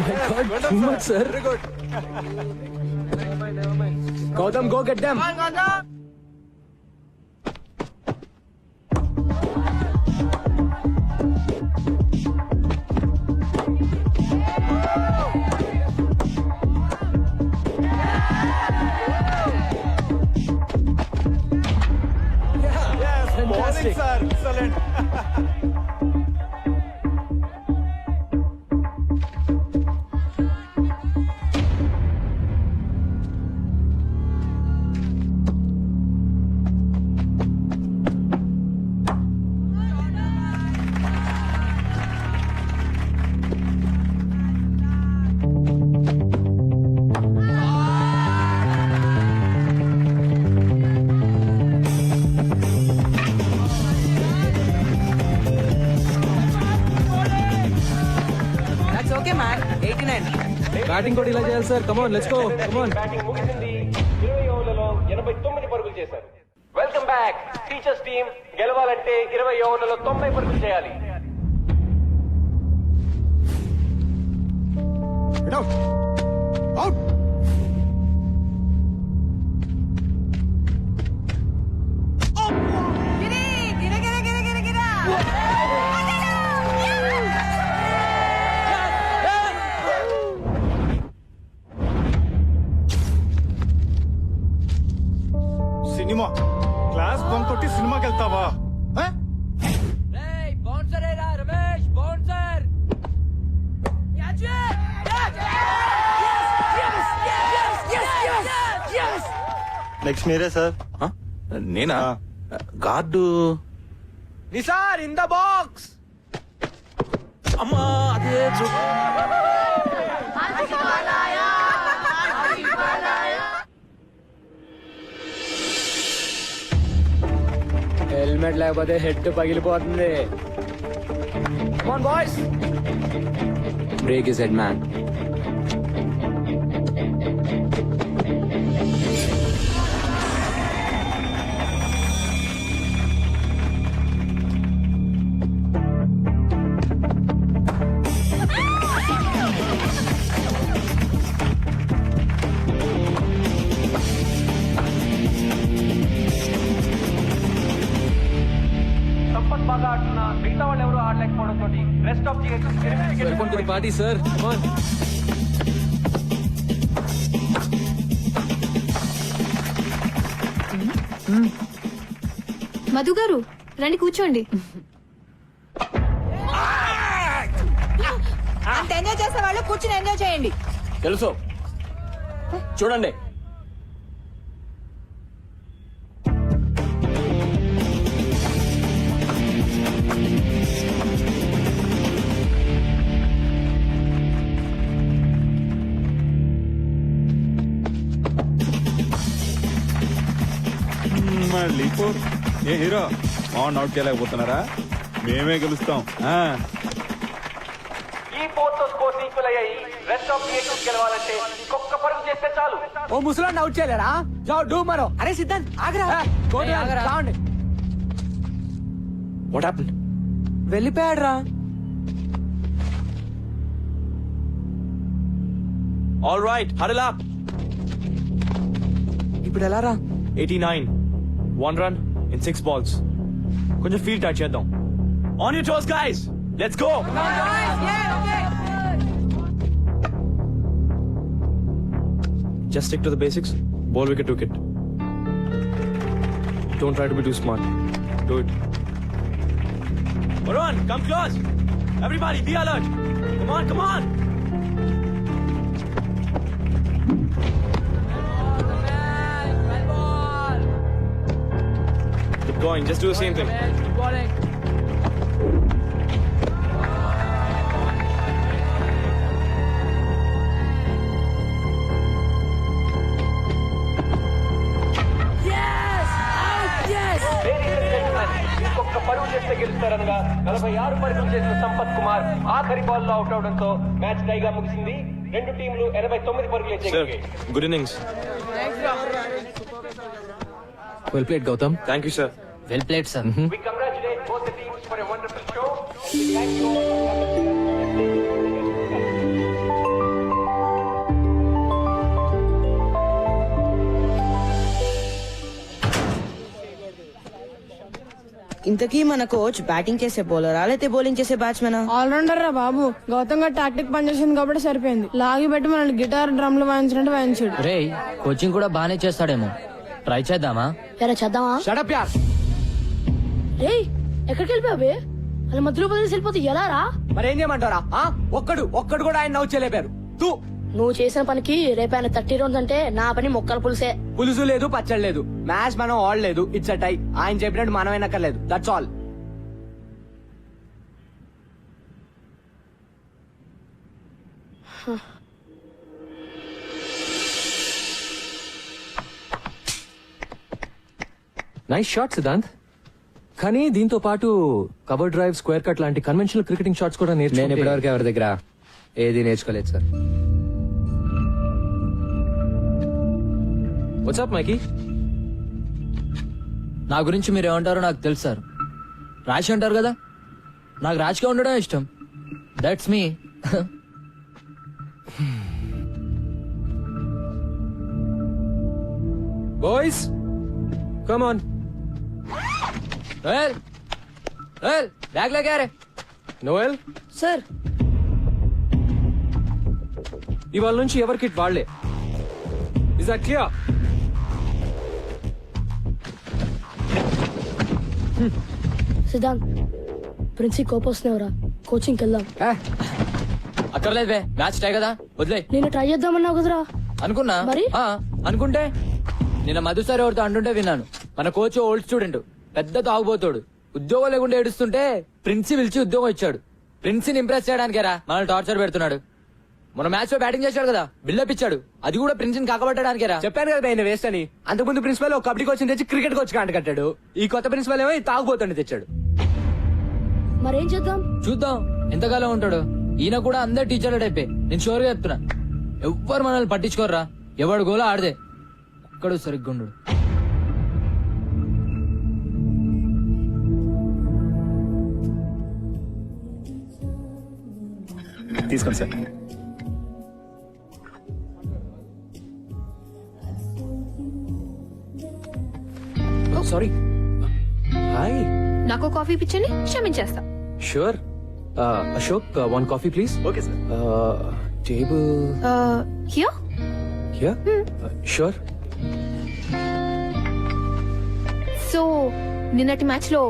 My God, too much, sir. Very good. Gautam, go get them. Yes, Fantastic. bowling, sir. Excellent. That's okay, man. 89. Batting కూడా ఇలా చేయాలి sir. Come on, let's go. Come on. Batting ముగిసింది. 20 ఓవర్లలో 89 పరుగులు చేశారు. Welcome back. Teachers team గెలవాలంటే 20 ఓవర్లలో 90 పరుగులు చేయాలి. Get out. Out. Cinema class bunk కొట్టి సినిమాకి వెళ్తావా? ఆ? నెక్స్ట్ మీరే సార్. నేనా? Guard Nisar in the box. అమ్మా, అదే హెల్మెట్ లేకపోతే హెడ్ పగిలిపోతుంది. Come on boys. Break his head man. Sampath బాగా ఆడుతున్నా మిగతా వాళ్ళు ఎవరు ఆడలేకపోవడంతో rest of the welcome to the party sir. Come on. Madhu garu రండి కూర్చోండి. అంత ఎంజాయ్ చేసే వాళ్ళు కూర్చుని ఎంజాయ్ చేయండి. తెలుసు, చూడండి. మళ్ళీ ఫోర్. ఏ హీరో ఆన్ అవుట్ చేయలేకపోతున్నారా? మేమే గెలుస్తాం. ఈ 4తో స్కోర్స్ ఈక్వల్ అయ్యాయి. రెస్ట్ ఆఫ్ ది గెలవాలంటే ఇంకొక పరుగు చేస్తే చాలు. ఓ ముసలాన్ని అవుట్ చేయలేరా? జావ్ డూ మరో. అరే సిద్ధాంత్ ఆగరా. రావండి. What happened? వెళ్ళిపోయాడు రా. All right, huddle up. ఇప్పుడు ఎలా రా? 89, 1 run in 6 balls. కొంచెం ఫీల్ టచ్ చేద్దాం. On your toes guys, let's go. Just stick to the basics. Ball wicket to wicket. Don't try to be too smart. Do it. Varun, come close. Everybody, be alert. Come on, come on. Keep going. Just do the same thing. ఇంకొక పరుగు చేస్తే గెలుస్తారనగా 46 పరుగులు చేసిన సంపత్ కుమార్ ఆఖరి ball లో out అవడంతో match టైగా ముగిసింది. రెండు టీంలు 89 పరుగులు Sir, చేయగలిగాయి. good innings. Well played, Gautam. Thank you, sir. Well played, sir. We congratulate both the teams for a wonderful show. We thank you all for coming. ఇంతకీ మన కోచ్ బ్యాటింగ్ చేసే బౌలరా లేకపోతే bowling చేసే batsmen? Allrounder రా బాబు. గౌతమ్ గారు tactic పనిచేసింది కాబట్టి సరిపోయింది. లాగి పెట్టి మనల్ని గిటార్ డ్రమ్లు వాయించినట్టు వాయించాడు. రే కోచింగ్ కూడా బానే చేస్తాడేమో, ట్రై చేద్దామా? ఎరా చేద్దామా? షడప్ యార్. రే ఎక్కడికి వెళ్ళిపోయావే? అలా మధ్యలో వదిలేసి వెళ్ళిపోతే ఎలా రా? మరేం చేయమంటారా? ఒక్కడు కూడా ఆయన నవ్వు చేయలేపారు. తూ నువ్వు చేసిన పనికి రేపైన 30 రౌండ్స్ అంటే నా పని మొక్కల పులుసే. పులుసు లేదు, పచ్చడి లేదు, మ్యాచ్ మనం ఆడలేదు. It's a tie. ఆయన చెప్పినట్టు మనం వినక్కర్లేదు. That's all. Nice shot Siddhant. కానీ దీంతో పాటు కవర్ డ్రైవ్, స్క్వేర్ కట్ లాంటి కన్వెన్షనల్ క్రికెటింగ్ షాట్స్ కూడా నేను నేర్చుకుంటే ఇప్పటివరకు ఎవరి దగ్గర ఏది నేర్చుకోలేదు సార్. వాట్సాప్ మైకీ? నా గురించి మీరు ఏమంటారో నాకు తెలుసు సార్. రాశి అంటారు కదా, నాకు రాశిగా ఉండడం ఇష్టం. That's me. Boys come on. Bag లేకే రే. నోయల్ సార్ ఇవాళ నుంచి ఎవరి కిట్ వాళ్లే. Is that clear? Siddhant principal కోపం వస్తున్నావురా, కోచింగ్కి వెళ్దాం. అక్కర్లేదు బే, మ్యాచ్ టై కదా, వదిలే. నేను ట్రై చేద్దామన్నావు కదరా. అనుకున్నా మరి? అనుకుంటే నిన్న మధు సార్ ఎవరితో అంటుంటే విన్నాను. మన కోచ్ ఓల్డ్ స్టూడెంట్, పెద్ద తాగుబోతాడు. ఉద్యోగం లేకుండా ఏడుస్తుంటే ప్రిన్సి పిలిచి ఉద్యోగం ఇచ్చాడు. ప్రిన్సిని ఇంప్రెస్ చేయడానికేరా మనల్ని టార్చర్ పెడుతున్నాడు. మన మ్యాచ్ లో బ్యాటింగ్ చేశాడు కదా, బిల్డప్ ఇచ్చాడు. అది కూడా ప్రిన్సిని కాకబట్టడానికేరా. చెప్పాను కదా ఆయన వేస్ట్ అని. అంతకుముందు ప్రిన్సిపల్ ఒక కబడ్డీ కోచ్ తెచ్చి క్రికెట్ కోచ్ కాంట కట్టాడు. ఈ కొత్త ప్రిన్సిపల్ ఏమో తాగుబోతుండే తెచ్చాడు. మరేం చేద్దాం? చూద్దాం ఎంతకాలం ఉంటాడు. ఈయన కూడా అందరు టీచర్ల టైపే. నేను షోర్ గా చెప్తున్నా, ఎవ్వరు మనల్ని పట్టించుకోర్రా. ఎవడు గోలా ఆడదే, ఒక్కడు సరిగ్గా ఉండడు. తీసుకోండి సార్. సారీ. హాయ్. నాకు కాఫీ పిచ్చని క్షమించేస్తా. Sure. Ashok, one coffee please. Okay sir. Table here. Here. Sure. So నిన్నటి మ్యాచ్ లో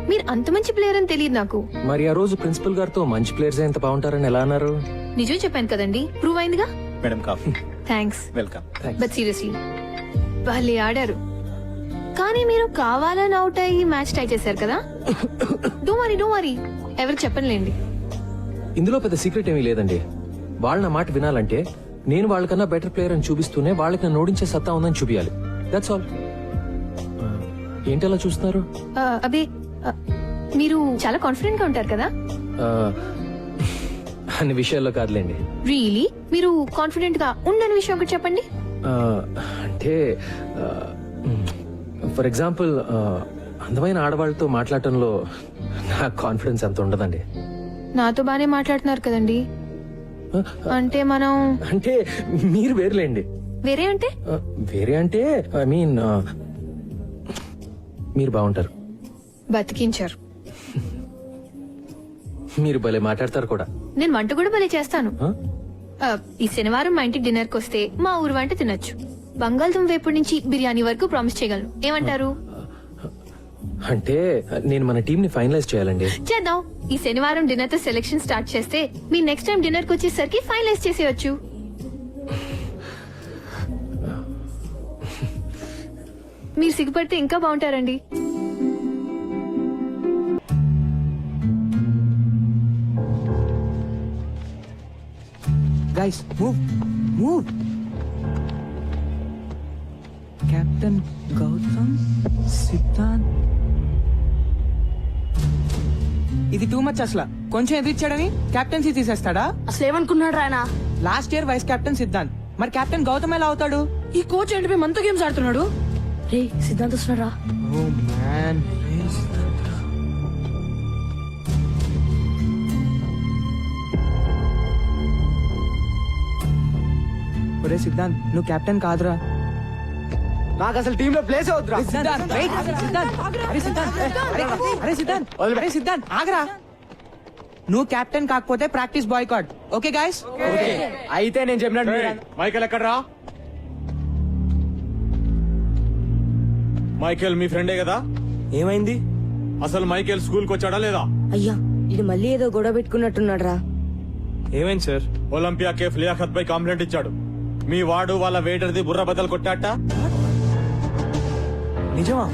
మీరు అంత మంచి ప్లేయర్ అని తెలియదు నాకు. మరి ఆ రోజు ప్రిన్సిపల్ గారితో మంచి ప్లేయర్స్ ఎంత బాగుంటారని ఎలా అన్నారు? నిజం చెప్పాను కదండి, ప్రూవ్ అయిందిగా. Madam coffee. Thanks. Welcome. But seriously వాళ్ళే ఆడారు. కానీ మీరు కావాలని అవుట్ అయ్యి మ్యాచ్ టై చేశారు కదా. డో వరీ ఎవరికి చెప్పనులేండి. ఇందులో పెద్ద సీక్రెట్ ఏమీ లేదండి. వాళ్ళ నా మాట వినాలంటే నేను వాళ్ళకన్నా బెటర్ ప్లేయర్ అని చూపిస్తూనే వాళ్ళకి నన్ను ఓడించే సత్తా ఉందని చూపించాలి. That's all. ఏంటి అలా చూస్తున్నారు? అబే మీరు చాలా కాన్ఫిడెంట్ గా ఉంటారు కదా. అన్ని విషయాల్లో కాదులేండి. రియలీ మీరు కాన్ఫిడెంట్ గా ఉండని విషయం ఒకటి చెప్పండి. అంటే ఫర్ ఎగ్జాంపుల్ అందమైన ఆడవాళ్ళతో మాట్లాడటంలో నా కాన్ఫిడెన్స్ అంత ఉండదండి. నాతో బానే మాట్లాడుతున్నారు కదండి. అంటే మనం అంటే మీరు వేరులేండి. వేరే అంటే వేరే అంటే ఐ మీన్ మీరు బాగుంటారు. బతికించారు. మీరు భలే మాట్లాడతారు కూడా. నేను వంట కూడా భలే చేస్తాను. ఈ శనివారం మా ఇంటికి డిన్నర్ కి వస్తే మా ఊరు వంట తినొచ్చు. బంగాళదుంప వేపుడు నుంచి బిర్యానీ వరకు ప్రామిస్ చేయగలను. ఏమంటారు? అంటే నేను మన టీం ని ఫైనలైజ్ చేయాలండి. చేద్దాం. ఈ శనివారం డిన్నర్ తో సెలెక్షన్ స్టార్ట్ చేస్తే మీ నెక్స్ట్ టైం డిన్నర్ కి వచ్చేసరికి ఫైనలైజ్ చేసేయచ్చు. మీరు సిగ్గుపడితే ఇంకా బాగుంటారండి. Guys move move. Captain Gautam, Siddhant. ఇది టూ మచ్ అసలు. కొంచెం ఎదిరిచ్చాడని కెప్టెన్సీ తీసేస్తాడా? అసలు ఏమనుకున్నాడు ఆయన? Last year vice captain Siddhant, మరి కెప్టెన్ గౌతమ్ ఎలా అవుతాడు? ఈ కోచ్ ఏంటి మనతో గేమ్స్ ఆడుతున్నాడు? రే సిద్ధాంత్ వస్తున్నాడా? Oh man. ఒరే సిద్ధాంత్, నువ్వు కెప్టెన్ కాదురా. నాకు అసలు టీమ్ లో ప్లేస్ అవుతురా సిద్ధాంత్ wait. సిద్ధాంత్ అరే సిద్ధాంత్ అరే సిద్ధాంత్ ఆగరా నువ్వు కెప్టెన్ కాకపోతే ప్రాక్టీస్ బాయ్కాట్ ఓకే గాయస్ అయితే నేను చెప్పినట్టు మైకేల్ ఎక్కడ్రా? మైకేల్ మీ ఫ్రెండే కదా? ఏమైంది? అసలు మైకేల్ స్కూల్ కి వచ్చాడా లేదా? అయ్యా ఇది మళ్ళీ ఏదో గొడవ పెట్టుకున్నట్టున్నాడు రా. ఏమైంది సార్? ఒలింపియా కేఫ్ లియాఖత్ పై కంప్లైంట్ ఇచ్చాడు. మీ వాడు వాళ్ళ వెయిటర్ ది బుర్ర బద్దలు కొట్టాట. నిజమా?